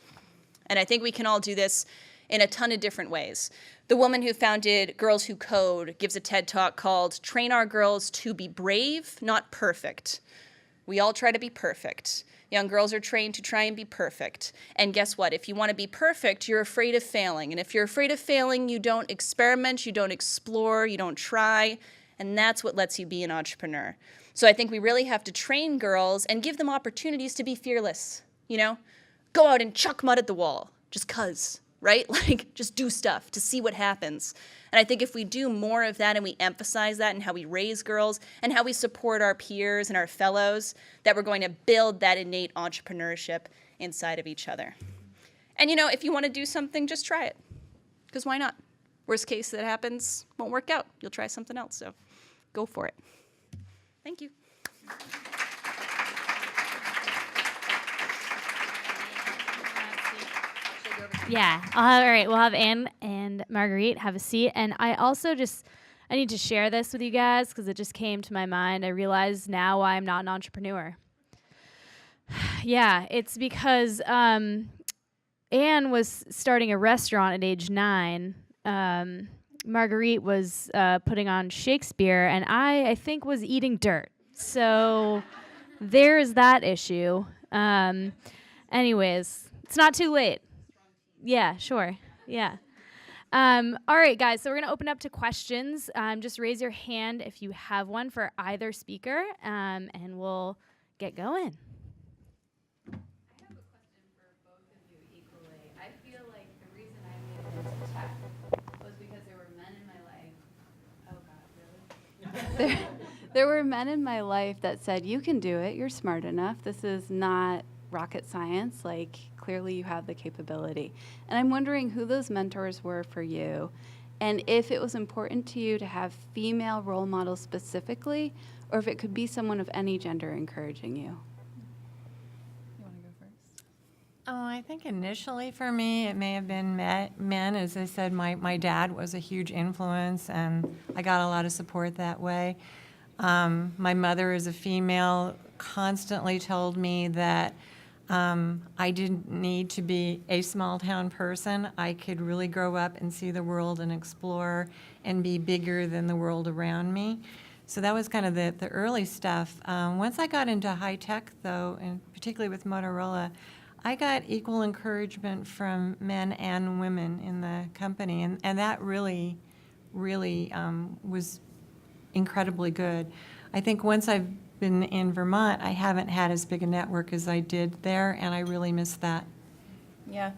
And I think we can all do this in a ton of different ways. The woman who founded Girls Who Code gives a TED Talk called Train Our Girls to Be Brave, Not Perfect. We all try to be perfect. Young girls are trained to try and be perfect. And guess what? If you want to be perfect, you're afraid of failing. And if you're afraid of failing, you don't experiment, you don't explore, you don't try. And that's what lets you be an entrepreneur. So I think we really have to train girls and give them opportunities to be fearless. You know, go out and chuck mud at the wall just 'cause, right? Like, just do stuff to see what happens. And I think if we do more of that and we emphasize that in how we raise girls and how we support our peers and our fellows, that we're going to build that innate entrepreneurship inside of each other. And you know, if you want to do something, just try it. Because why not? Worst case that happens, won't work out. You'll try something else, so go for it. Thank you. Yeah. All right. We'll have Anne and Marguerite have a seat. And I also I need to share this with you guys because it just came to my mind. I realize now why I'm not an entrepreneur. Yeah, it's because Anne was starting a restaurant at age 9. Marguerite was putting on Shakespeare, and I think, was eating dirt. So there's that issue. Anyways, it's not too late. Yeah, sure. Yeah. All right, guys, so we're going to open up to questions. Just raise your hand if you have one for either speaker, and we'll get going. I have a question for both of you equally. I feel like the reason I made it into tech was because there were men in my life. Oh, God, really? There were men in my life that said, you can do it, you're smart enough, this is not rocket science, like clearly you have the capability. And I'm wondering who those mentors were for you, and if it was important to you to have female role models specifically, or if it could be someone of any gender encouraging you. You want to go first? Oh, I think initially for me, it may have been men. As I said, my dad was a huge influence, and I got a lot of support that way. My mother, as a female, constantly told me that I didn't need to be a small-town person. I could really grow up and see the world and explore and be bigger than the world around me. So that was kind of the early stuff. Once I got into high tech, though, and particularly with Motorola, I got equal encouragement from men and women in the company, and that really was incredibly good. I think once I've been in Vermont, I haven't had as big a network as I did there, and I really miss that. Yeah.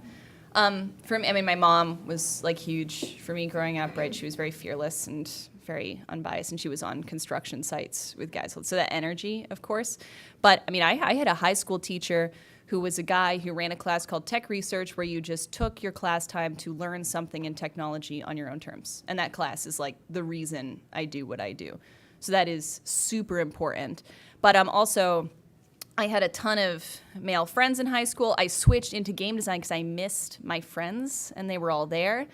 For me, I mean, my mom was like huge for me growing up, right? She was very fearless and very unbiased, and she was on construction sites with guys. So that energy, of course. But I mean, I had a high school teacher who was a guy who ran a class called Tech Research, where you just took your class time to learn something in technology on your own terms. And that class is like the reason I do what I do. So that is super important. But also, I had a ton of male friends in high school. I switched into game design because I missed my friends, and they were all there.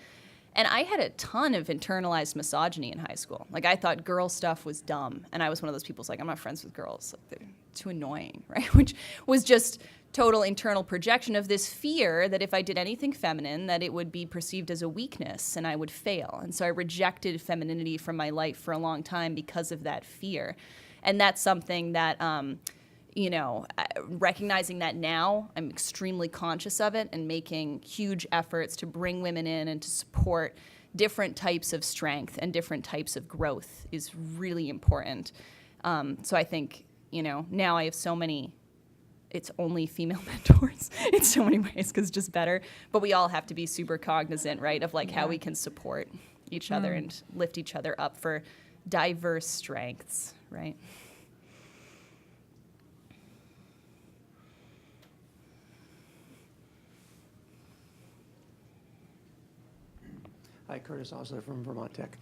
And I had a ton of internalized misogyny in high school. Like, I thought girl stuff was dumb. And I was one of those people who's like, I'm not friends with girls. Like, they're too annoying, right? Which was just total internal projection of this fear that if I did anything feminine, that it would be perceived as a weakness and I would fail. And so I rejected femininity from my life for a long time because of that fear. And that's something that, recognizing that now, I'm extremely conscious of it and making huge efforts to bring women in and to support different types of strength and different types of growth is really important. So I think, now I have so many, it's only female mentors in so many ways because it's just better. But we all have to be super cognizant, right, of like how we can support each other and lift each other up for diverse strengths, right? Hi, Curtis Osler from Vermont Tech.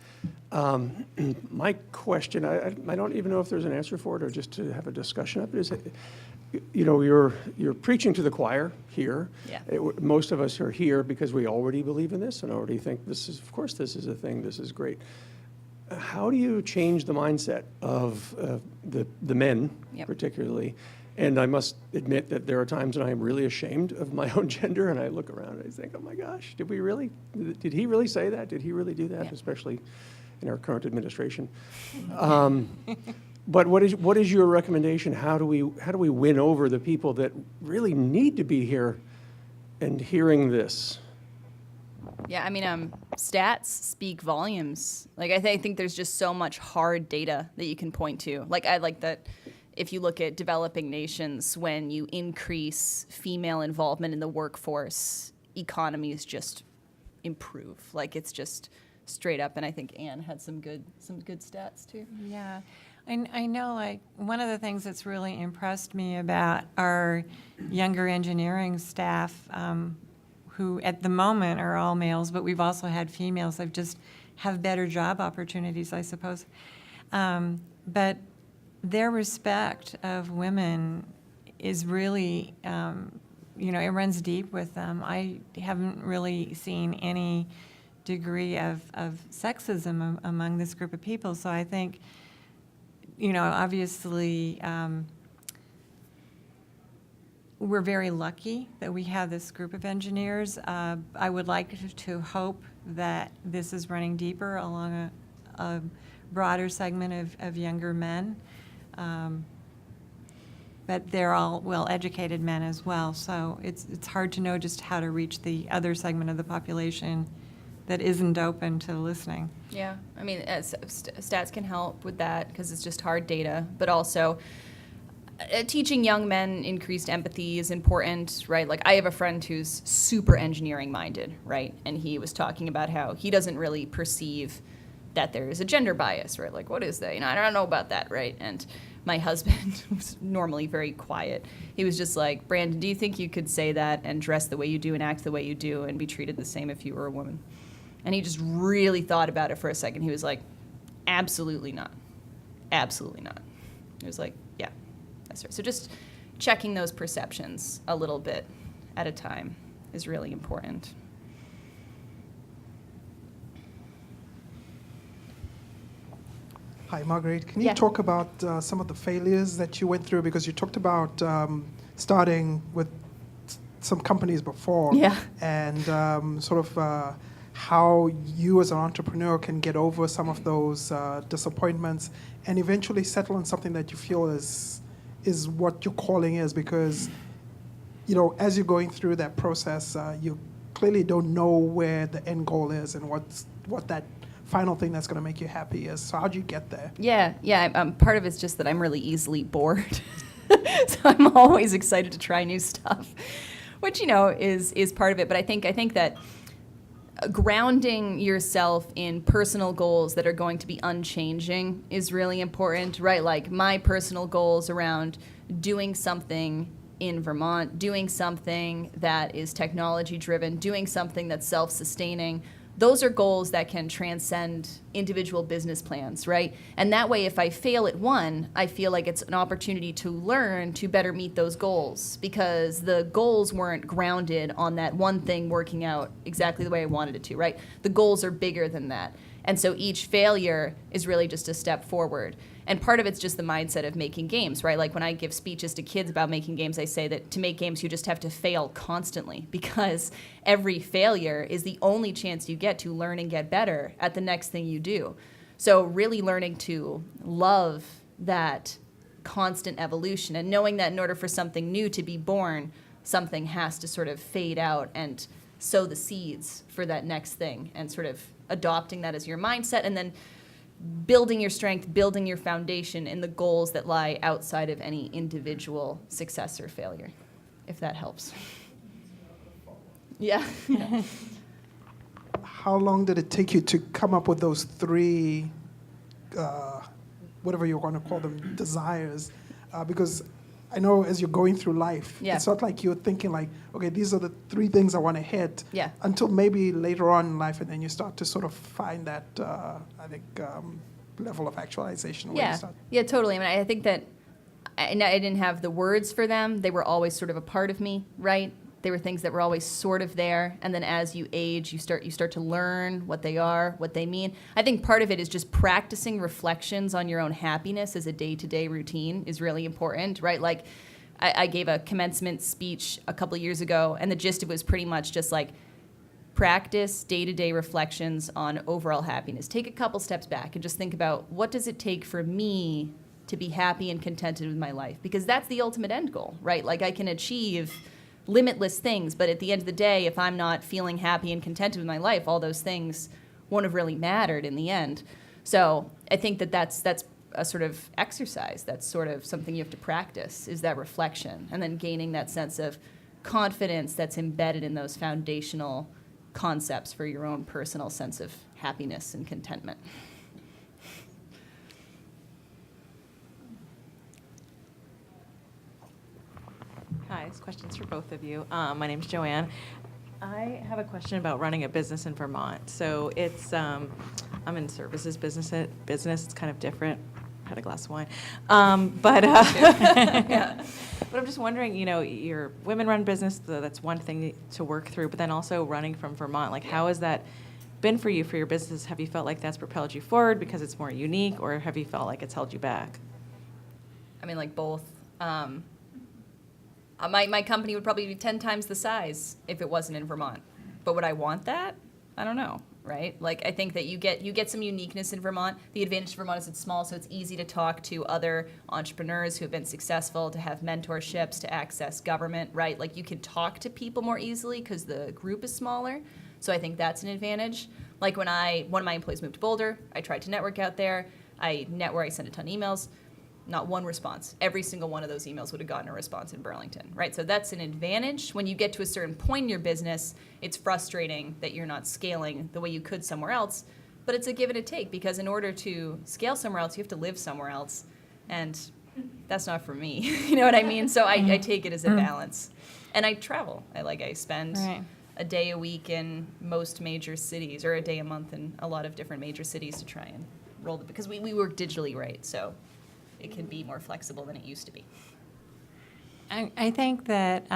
My question, I don't even know if there's an answer for it or just to have a discussion of it, is, you're preaching to the choir here. Yeah. Most of us are here because we already believe in this and already think this is a thing, this is great. How do you change the mindset of the men, particularly? And I must admit that there are times when I am really ashamed of my own gender, and I look around and I think, oh my gosh, did he really say that? Did he really do that? Yeah. Especially in our current administration. But what is your recommendation? How do we win over the people that really need to be here and hearing this? Yeah, I mean, stats speak volumes. Like, I think there's just so much hard data that you can point to. Like, I like that. If you look at developing nations, when you increase female involvement in the workforce, economies just improve. Like, it's just straight up. And I think Anne had some good stats too. Yeah, I know. Like, one of the things that's really impressed me about our younger engineering staff, who at the moment are all males, but we've also had females that just have better job opportunities, I suppose. But their respect of women is really, it runs deep with them. I haven't really seen any degree of sexism among this group of people. So I think, we're very lucky that we have this group of engineers. I would like to hope that this is running deeper along a broader segment of younger men. But they're all well-educated men as well, so it's hard to know just how to reach the other segment of the population that isn't open to listening. Yeah, I mean, stats can help with that because it's just hard data, but also teaching young men increased empathy is important, right? Like, I have a friend who's super engineering minded, right? And he was talking about how he doesn't really perceive that there is a gender bias, right? Like, what is that? I don't know about that, right? And my husband, who's normally very quiet, he was just like, Brandon, do you think you could say that and dress the way you do and act the way you do and be treated the same if you were a woman? And he just really thought about it for a second. He was like, absolutely not. Absolutely not. He was like, yeah, that's right. So just checking those perceptions a little bit at a time is really important. Hi, Marguerite. Can you Yeah. talk about some of the failures that you went through? Because you talked about starting with some companies before. Yeah. And sort of how you as an entrepreneur can get over some of those disappointments and eventually settle on something that you feel is what your calling is. Because, as you're going through that process, you clearly don't know where the end goal is and what that final thing that's going to make you happy is. So how do you get there? Yeah. Part of it's just that I'm really easily bored, so I'm always excited to try new stuff, which is part of it. But I think that grounding yourself in personal goals that are going to be unchanging is really important, right? Like, my personal goals around doing something in Vermont, doing something that is technology driven, doing something that's self-sustaining. Those are goals that can transcend individual business plans, right? And that way, if I fail at one, I feel like it's an opportunity to learn to better meet those goals, because the goals weren't grounded on that one thing working out exactly the way I wanted it to, right? The goals are bigger than that. And so each failure is really just a step forward. And part of it's just the mindset of making games, right? Like, when I give speeches to kids about making games, I say that to make games, you just have to fail constantly, because every failure is the only chance you get to learn and get better at the next thing you do. So really learning to love that constant evolution and knowing that in order for something new to be born, something has to sort of fade out and sow the seeds for that next thing, and sort of adopting that as your mindset, and then building your strength, building your foundation in the goals that lie outside of any individual success or failure, if that helps. Yeah. How long did it take you to come up with those three, whatever you're going to call them, desires? Because I know as you're going through life, Yeah. it's not like you're thinking like, okay, these are the three things I want to hit. Yeah. Until maybe later on in life, and then you start to sort of find that, level of actualization. Where you start. Yeah, totally. I mean, I think that I didn't have the words for them. They were always sort of a part of me, right? They were things that were always sort of there. And then as you age, you start to learn what they are, what they mean. I think part of it is just practicing reflections on your own happiness as a day-to-day routine is really important, right? Like, I gave a commencement speech a couple of years ago, and the gist of it was pretty much just like, practice day-to-day reflections on overall happiness. Take a couple steps back and just think about, what does it take for me to be happy and contented with my life? Because that's the ultimate end goal, right? Like, I can achieve limitless things, but at the end of the day, if I'm not feeling happy and contented with my life, all those things won't have really mattered in the end. So I think that that's a sort of exercise. That's sort of something you have to practice, is that reflection, and then gaining that sense of confidence that's embedded in those foundational concepts for your own personal sense of happiness and contentment. Hi, this question's for both of you. My name's Joanne. I have a question about running a business in Vermont. So it's, I'm in services business. It's kind of different. I had a glass of wine. But I'm just wondering, your women-run business, that's one thing to work through, but then also running from Vermont, like, how has that been for you for your business? Have you felt like that's propelled you forward because it's more unique, or have you felt like it's held you back? I mean, like, both. My company would probably be 10 times the size if it wasn't in Vermont. But would I want that? I don't know, right? Like, I think that you get some uniqueness in Vermont. The advantage of Vermont is it's small, so it's easy to talk to other entrepreneurs who have been successful, to have mentorships, to access government, right? Like, you can talk to people more easily because the group is smaller. So I think that's an advantage. Like, when one of my employees moved to Boulder, I tried to network out there. I sent a ton of emails. Not one response. Every single one of those emails would have gotten a response in Burlington, right? So that's an advantage. When you get to a certain point in your business, it's frustrating that you're not scaling the way you could somewhere else, but it's a give and a take, because in order to scale somewhere else, you have to live somewhere else, and that's not for me. You know what I mean? So I take it as a balance. And I travel. I spend Right. a day a week in most major cities, or a day a month in a lot of different major cities to try and roll the, because we work digitally, right? So it can be more flexible than it used to be. I think that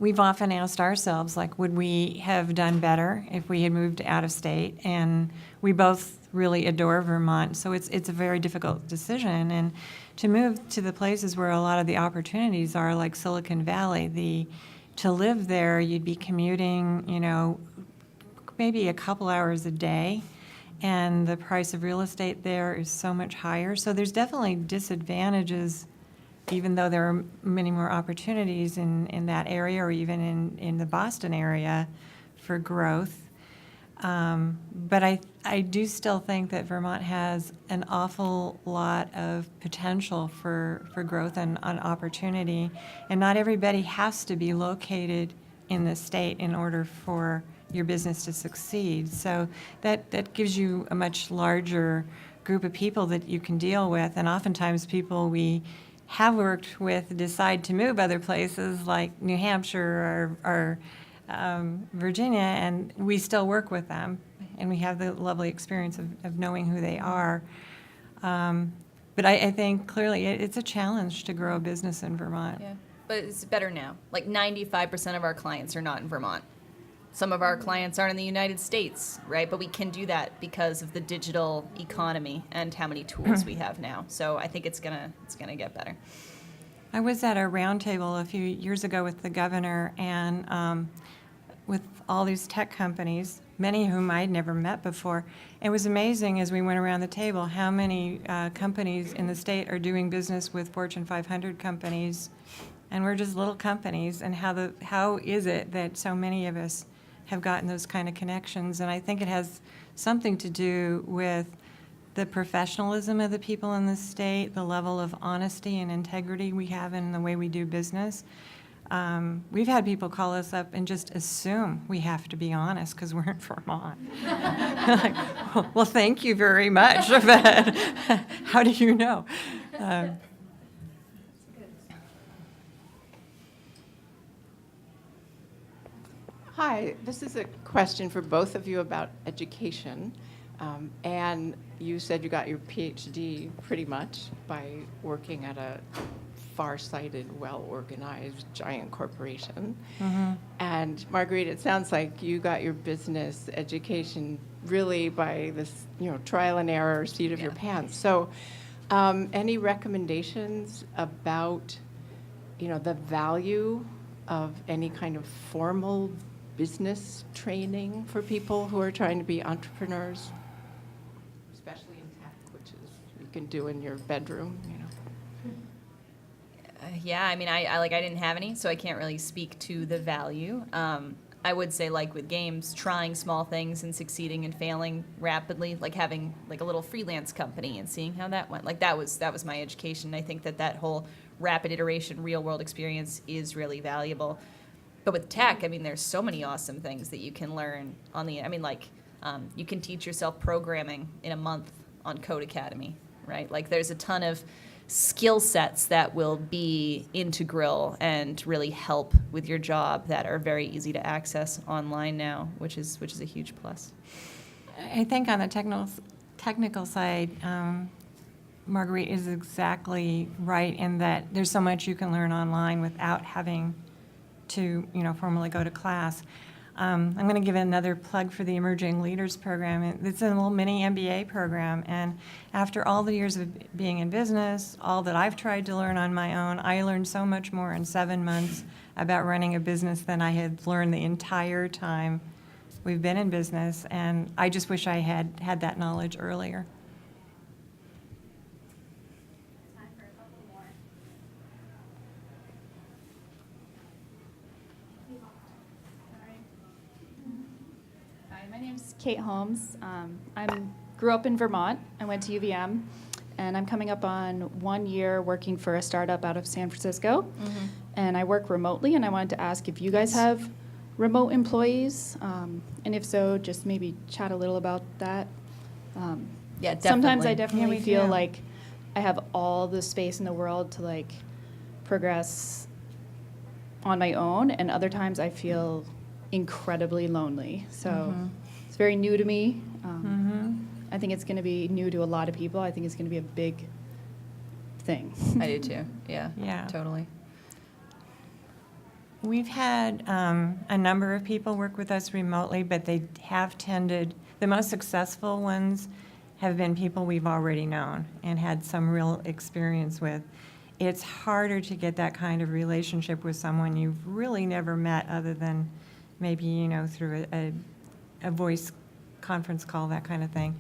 we've often asked ourselves, like, would we have done better if we had moved out of state? And we both really adore Vermont, so it's a very difficult decision. And to move to the places where a lot of the opportunities are, like Silicon Valley, to live there, you'd be commuting, maybe a couple hours a day. And the price of real estate there is so much higher. So there's definitely disadvantages, even though there are many more opportunities in that area, or even in the Boston area for growth. But I do still think that Vermont has an awful lot of potential for growth and opportunity. And not everybody has to be located in the state in order for your business to succeed. So that gives you a much larger group of people that you can deal with. And oftentimes people we have worked with decide to move other places like New Hampshire or Virginia, and we still work with them. And we have the lovely experience of knowing who they are. But I think clearly it's a challenge to grow a business in Vermont. Yeah, but it's better now. Like 95% of our clients are not in Vermont. Some of our clients aren't in the United States, right? But we can do that because of the digital economy and how many tools we have now. So I think it's gonna get better. I was at a roundtable a few years ago with the governor and with all these tech companies, many of whom I'd never met before. It was amazing as we went around the table how many companies in the state are doing business with Fortune 500 companies, and we're just little companies, and how is it that so many of us have gotten those kind of connections? And I think it has something to do with the professionalism of the people in the state, the level of honesty and integrity we have in the way we do business. We've had people call us up and just assume we have to be honest because we're in Vermont. Like, well, thank you very much, but how do you know? Hi, this is a question for both of you about education. And you said you got your PhD pretty much by working at a far-sighted, well-organized giant corporation. Mm-hmm. And Marguerite, it sounds like you got your business education really by this, trial and error, seat of your pants. So, any recommendations about, the value of any kind of formal business training for people who are trying to be entrepreneurs, especially in tech, which is you can do in your bedroom, Yeah, I mean, I didn't have any, so I can't really speak to the value. I would say, like with games, trying small things and succeeding and failing rapidly, like having like a little freelance company and seeing how that went. Like that was my education. I think that whole rapid iteration, real world experience is really valuable. But with tech, I mean, there's so many awesome things that you can learn on the. I mean, you can teach yourself programming in a month on Code Academy, right? Like there's a ton of skill sets that will be integral and really help with your job that are very easy to access online now, which is a huge plus. I think on the technical side, Marguerite is exactly right in that there's so much you can learn online without having to, formally go to class. I'm going to give another plug for the Emerging Leaders Program. It's a little mini MBA program, and after all the years of being in business, all that I've tried to learn on my own, I learned so much more in 7 months about running a business than I had learned the entire time we've been in business, and I just wish I had had that knowledge earlier. Hi, my name's Kate Holmes. I grew up in Vermont. I went to UVM, and I'm coming up on 1 year working for a startup out of San Francisco. And I work remotely, and I wanted to ask if you guys have remote employees, and if so, just maybe chat a little about that. Yeah, Sometimes I Yeah, we definitely feel do. like I have all the space in the world to like progress on my own, and other times I feel incredibly lonely. So it's very new to me. I think it's going to be new to a lot of people. I think it's going to be a big thing. I do too. Yeah. Yeah. Totally. We've had a number of people work with us remotely, but they have tended, the most successful ones have been people we've already known and had some real experience with. It's harder to get that kind of relationship with someone you've really never met other than maybe, you know, through a voice conference call, that kind of thing.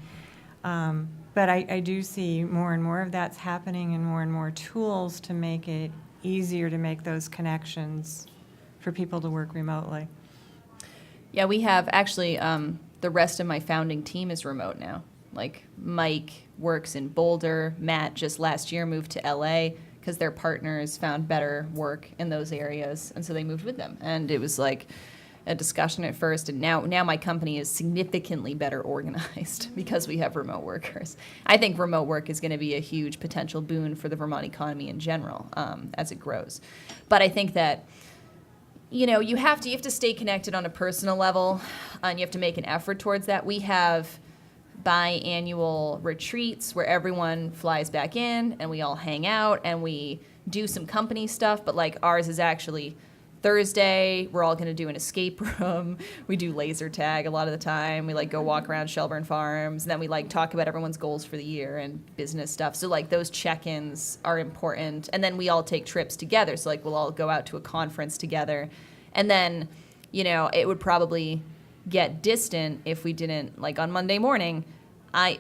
But I do see more and more of that's happening and more tools to make it easier to make those connections for people to work remotely. Yeah, we have actually, the rest of my founding team is remote now. Like Mike works in Boulder, Matt just last year moved to LA because their partners found better work in those areas, and so they moved with them. And it was like a discussion at first, and now my company is significantly better organized because we have remote workers. I think remote work is going to be a huge potential boon for the Vermont economy in general as it grows. But I think that you have to stay connected on a personal level, and you have to make an effort towards that. We have biannual retreats where everyone flies back in and we all hang out and we do some company stuff, but like ours is actually Thursday. We're all going to do an escape room. We do laser tag a lot of the time. We like go walk around Shelburne Farms, and then we like talk about everyone's goals for the year and business stuff. So like those check-ins are important, and then we all take trips together. So like we'll all go out to a conference together, and then it would probably get distant if we didn't, like on Monday morning, I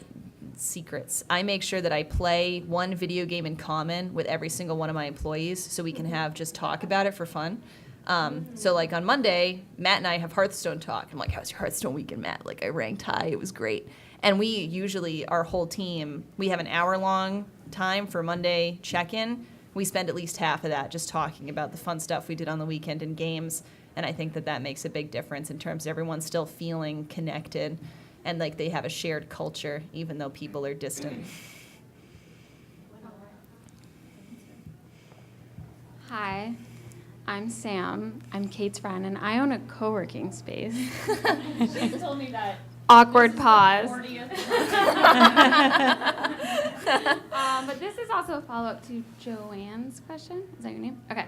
make sure that I play one video game in common with every single one of my employees so we can have just talk about it for fun. So like on Monday, Matt and I have Hearthstone talk. I'm like, how's your Hearthstone weekend, Matt? Like I ranked high, it was great. And we usually, our whole team, we have an hour-long time for Monday check-in. We spend at least half of that just talking about the fun stuff we did on the weekend in games. And I think that makes a big difference in terms of everyone still feeling connected and like they have a shared culture, even though people are distant. Hi, I'm Sam. I'm Kate's friend, and I own a co-working space. She told me that. Awkward pause. But this is also a follow-up to Joanne's question. Is that your name? Okay.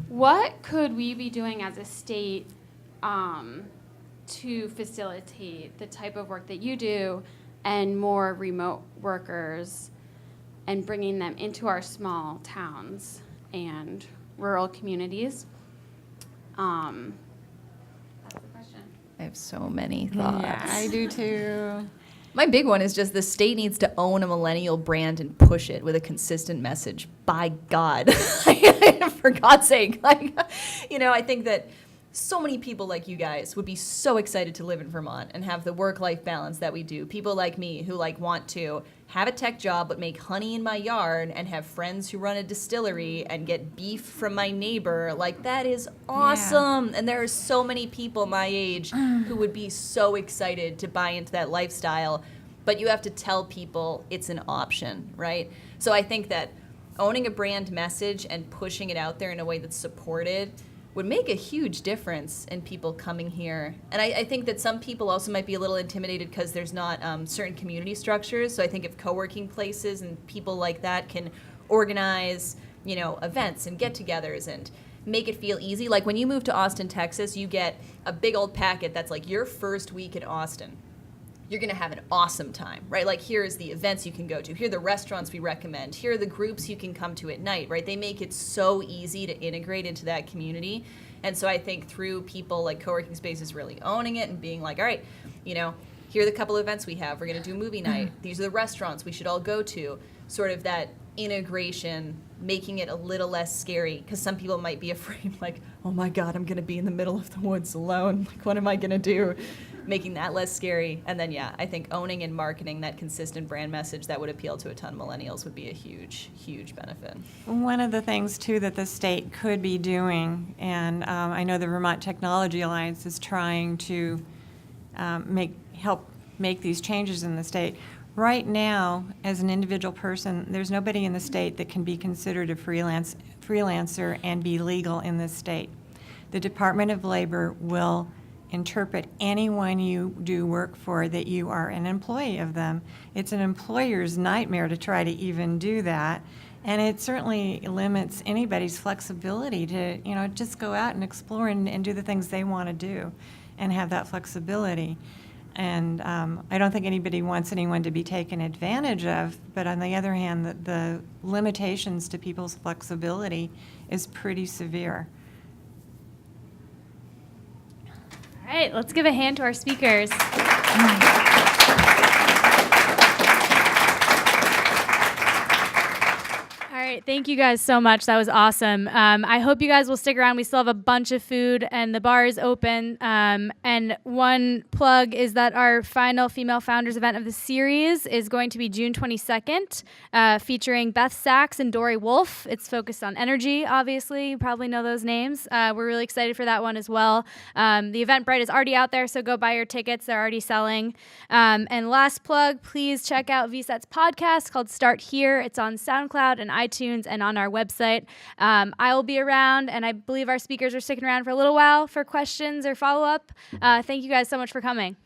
What could we be doing as a state to facilitate the type of work that you do and more remote workers and bringing them into our small towns and rural communities? That's the question. I have so many thoughts. Yeah, I do too. My big one is just the state needs to own a millennial brand and push it with a consistent message. By God, for God's sake. I think that so many people like you guys would be so excited to live in Vermont and have the work-life balance that we do. People like me who want to have a tech job but make honey in my yard and have friends who run a distillery and get beef from my neighbor. That is awesome. Yeah. And there are so many people my age who would be so excited to buy into that lifestyle, but you have to tell people it's an option, right? So I think that owning a brand message and pushing it out there in a way that's supported would make a huge difference in people coming here. And I think that some people also might be a little intimidated because there's not certain community structures. So I think if co-working places and people like that can organize, events and get-togethers and make it feel easy. Like when you move to Austin, Texas, you get a big old packet that's like your first week in Austin. You're going to have an awesome time, right? Like here's the events you can go to. Here are the restaurants we recommend. Here are the groups you can come to at night, right? They make it so easy to integrate into that community. And so I think through people like Co-working Spaces really owning it and being like, all right, you know, here are the couple events we have. We're going to do movie night. These are the restaurants we should all go to. Sort of that integration, making it a little less scary, because some people might be afraid, like, oh my God, I'm going to be in the middle of the woods alone. Like, what am I going to do? Making that less scary. And then, yeah, I think owning and marketing that consistent brand message that would appeal to a ton of millennials would be a huge, huge benefit. One of the things, too, that the state could be doing, and I know the Vermont Technology Alliance is trying to help make these changes in the state. Right now, as an individual person, there's nobody in the state that can be considered a freelancer and be legal in this state. The Department of Labor will interpret anyone you do work for that you are an employee of them. It's an employer's nightmare to try to even do that. And it certainly limits anybody's flexibility to, you know, just go out and explore and do the things they want to do and have that flexibility. And I don't think anybody wants anyone to be taken advantage of, but on the other hand, the limitations to people's flexibility is pretty severe. All right, let's give a hand to our speakers. All right, thank you guys so much. That was awesome. I hope you guys will stick around. We still have a bunch of food, and the bar is open. And one plug is that our final Female Founders event of the series is going to be June 22nd, featuring Beth Sachs and Dory Wolf. It's focused on energy, obviously. You probably know those names. We're really excited for that one as well. The Eventbrite is already out there, so go buy your tickets. They're already selling. And last plug, please check out VSET's podcast called Start Here. It's on SoundCloud and iTunes and on our website. I will be around, and I believe our speakers are sticking around for a little while for questions or follow-up. Thank you guys so much for coming.